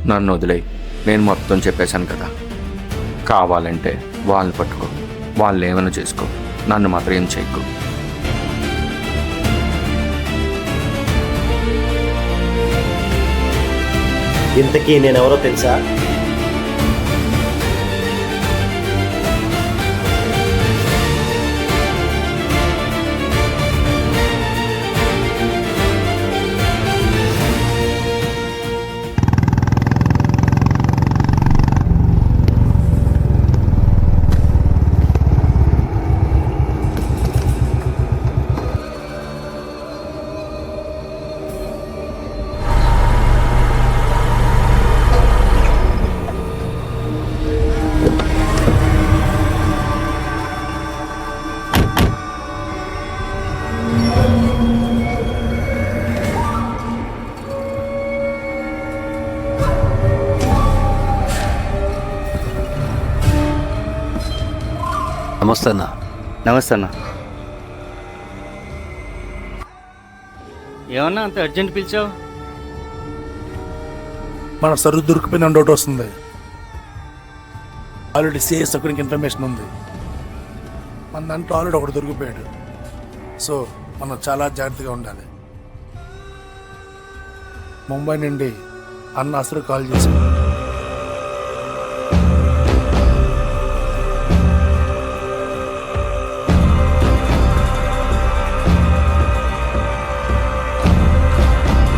నన్ను వదిలేయి, నేను మొత్తం చెప్పేశాను కదా. కావాలంటే వాళ్ళని పట్టుకో, వాళ్ళు ఏమైనా చేసుకో, నన్ను మాత్రం ఏం చేయకు. ఇంతకీ నేనెవరో తెలుసా? నమస్తే అన్న. నమస్తే అన్న. ఏమన్నా అంత అర్జెంట్ పిలిచావు? మన సరుకు దొరికిపోయిన డౌట్ వస్తుంది. ఆల్రెడీ సిఎస్ ఒకరికి ఇన్ఫర్మేషన్ ఉంది. మన దాంట్లో ఆల్రెడీ ఒకటి దొరికిపోయాడు. సో మనం చాలా జాగ్రత్తగా ఉండాలి. ముంబై నుండి అన్న అసలు కాల్ చేశాడు.